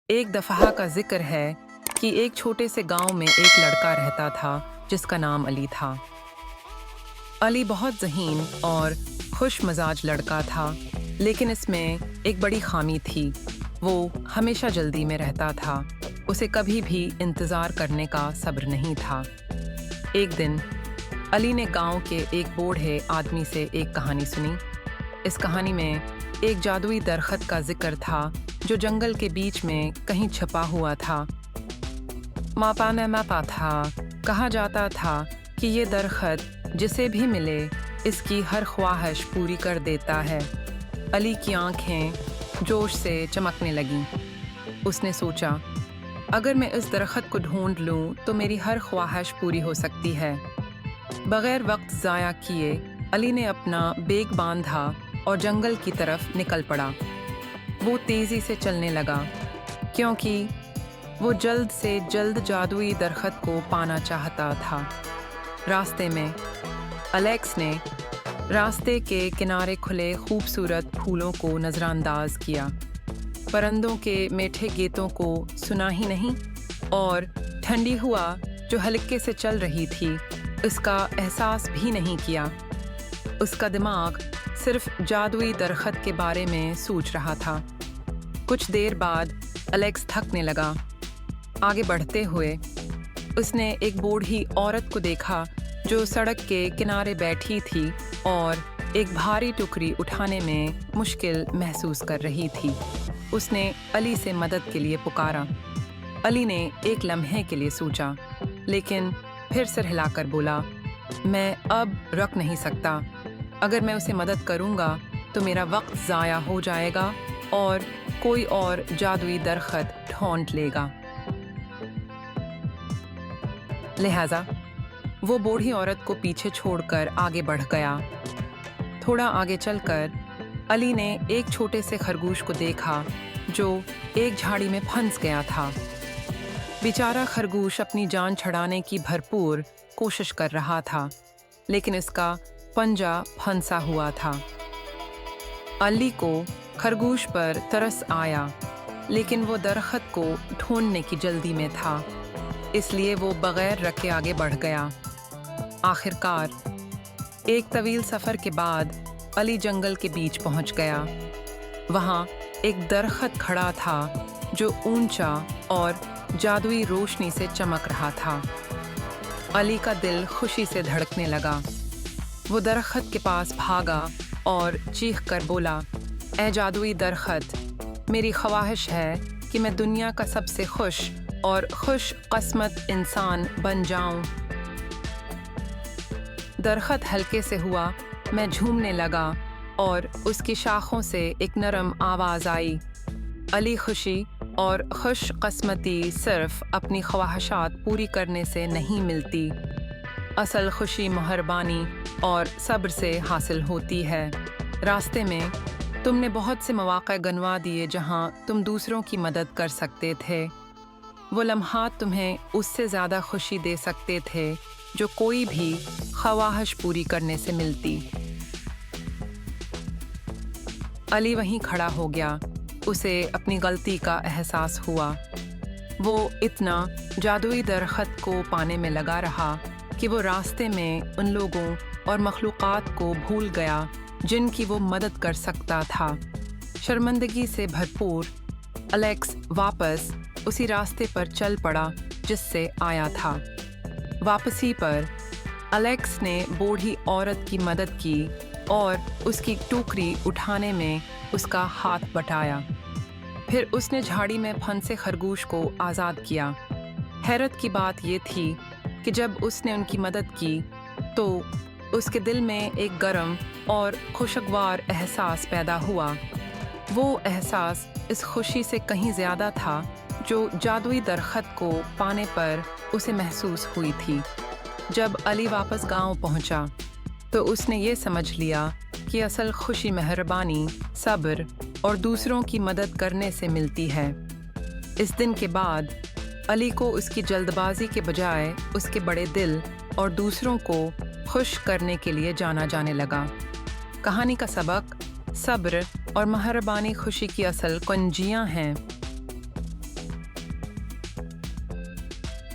ایک دفعہ کا ذکر ہے کہ ایک چھوٹے سے گاؤں میں ایک لڑکا رہتا تھا جس کا نام علی تھا۔ علی بہت ذہین اور خوش مزاج لڑکا تھا، لیکن اس میں ایک بڑی خامی تھی۔ وہ ہمیشہ جلدی میں رہتا تھا، اسے کبھی بھی انتظار کرنے کا صبر نہیں تھا۔ ایک دن علی نے گاؤں کے ایک بوڑھے آدمی سے ایک کہانی سنی۔ اس کہانی میں ایک جادوئی درخت کا ذکر تھا جو جنگل کے بیچ میں کہیں چھپا ہوا تھا۔ ماپا تھا، کہا جاتا تھا کہ یہ درخت جسے بھی ملے اس کی ہر خواہش پوری کر دیتا ہے۔ علی کی آنکھیں جوش سے چمکنے لگیں۔ اس نے سوچا، اگر میں اس درخت کو ڈھونڈ لوں تو میری ہر خواہش پوری ہو سکتی ہے۔ بغیر وقت ضائع کیے علی نے اپنا بیگ باندھا اور جنگل کی طرف نکل پڑا۔ وہ تیزی سے چلنے لگا کیونکہ وہ جلد سے جلد جادوئی درخت کو پانا چاہتا تھا۔ راستے میں الیکس نے راستے کے کنارے کھلے خوبصورت پھولوں کو نظر انداز کیا، پرندوں کے میٹھے گیتوں کو سنا ہی نہیں اور ٹھنڈی ہوا جو ہلکے سے چل رہی تھی اس کا احساس بھی نہیں کیا۔ اس کا دماغ صرف جادوئی درخت کے بارے میں سوچ رہا تھا۔ کچھ دیر بعد الیکس تھکنے لگا۔ آگے بڑھتے ہوئے اس نے ایک بوڑھی عورت کو دیکھا جو سڑک کے کنارے بیٹھی تھی اور ایک بھاری ٹوکری اٹھانے میں مشکل محسوس کر رہی تھی۔ اس نے علی سے مدد کے لیے پکارا۔ علی نے ایک لمحے کے لیے سوچا، لیکن پھر سر ہلا کر بولا، میں اب رک نہیں سکتا۔ اگر میں اسے مدد کروں گا تو میرا وقت ضائع ہو جائے گا اور کوئی اور جادوئی درخت ڈھونڈ لے گا۔ لہذا وہ بوڑھی عورت کو پیچھے چھوڑ کر آگے بڑھ گیا۔ تھوڑا آگے چل کر علی نے ایک چھوٹے سے خرگوش کو دیکھا جو ایک جھاڑی میں پھنس گیا تھا۔ بیچارہ خرگوش اپنی جان چھڑانے کی بھرپور کوشش کر رہا تھا، لیکن اس کا پنجہ پھنسا ہوا تھا۔ علی کو خرگوش پر ترس آیا، لیکن وہ درخت کو ڈھونڈنے کی جلدی میں تھا، اس لیے وہ بغیر رکے آگے بڑھ گیا۔ آخرکار ایک طویل سفر کے بعد علی جنگل کے بیچ پہنچ گیا۔ وہاں ایک درخت کھڑا تھا جو اونچا اور جادوئی روشنی سے چمک رہا تھا۔ علی کا دل خوشی سے دھڑکنے لگا۔ وہ درخت کے پاس بھاگا اور چیخ کر بولا، اے جادوئی درخت، میری خواہش ہے کہ میں دنیا کا سب سے خوش اور خوش قسمت انسان بن جاؤں۔ درخت ہلکے سے ہوا، میں جھومنے لگا اور اس کی شاخوں سے ایک نرم آواز آئی، علی، خوشی اور خوش قسمتی صرف اپنی خواہشات پوری کرنے سے نہیں ملتی، اصل خوشی مہربانی اور صبر سے حاصل ہوتی ہے۔ راستے میں تم نے بہت سے مواقع گنوا دیے جہاں تم دوسروں کی مدد کر سکتے تھے۔ وہ لمحات تمہیں اس سے زیادہ خوشی دے سکتے تھے جو کوئی بھی خواہش پوری کرنے سے ملتی۔ علی وہیں کھڑا ہو گیا، اسے اپنی غلطی کا احساس ہوا۔ وہ اتنا جادوئی درخت کو پانے میں لگا رہا کہ وہ راستے میں ان لوگوں اور مخلوقات کو بھول گیا جن کی وہ مدد کر سکتا تھا۔ شرمندگی سے بھرپور الیکس واپس اسی راستے پر چل پڑا جس سے آیا تھا۔ واپسی پر الیکس نے بوڑھی عورت کی مدد کی اور اس کی ٹوکری اٹھانے میں اس کا ہاتھ بٹایا۔ پھر اس نے جھاڑی میں پھنسے خرگوش کو آزاد کیا۔ حیرت کی بات یہ تھی کہ جب اس نے ان کی مدد کی تو اس کے دل میں ایک گرم اور خوشگوار احساس پیدا ہوا۔ وہ احساس اس خوشی سے کہیں زیادہ تھا جو جادوئی درخت کو پانے پر اسے محسوس ہوئی تھی۔ جب علی واپس گاؤں پہنچا تو اس نے یہ سمجھ لیا کہ اصل خوشی مہربانی، صبر اور دوسروں کی مدد کرنے سے ملتی ہے۔ اس دن کے بعد علی کو اس کی جلد بازی کے بجائے اس کے بڑے دل اور دوسروں کو خوش کرنے کے لیے جانا جانے لگا۔ کہانی کا سبق، صبر اور مہربانی خوشی کی اصل کنجیاں ہیں۔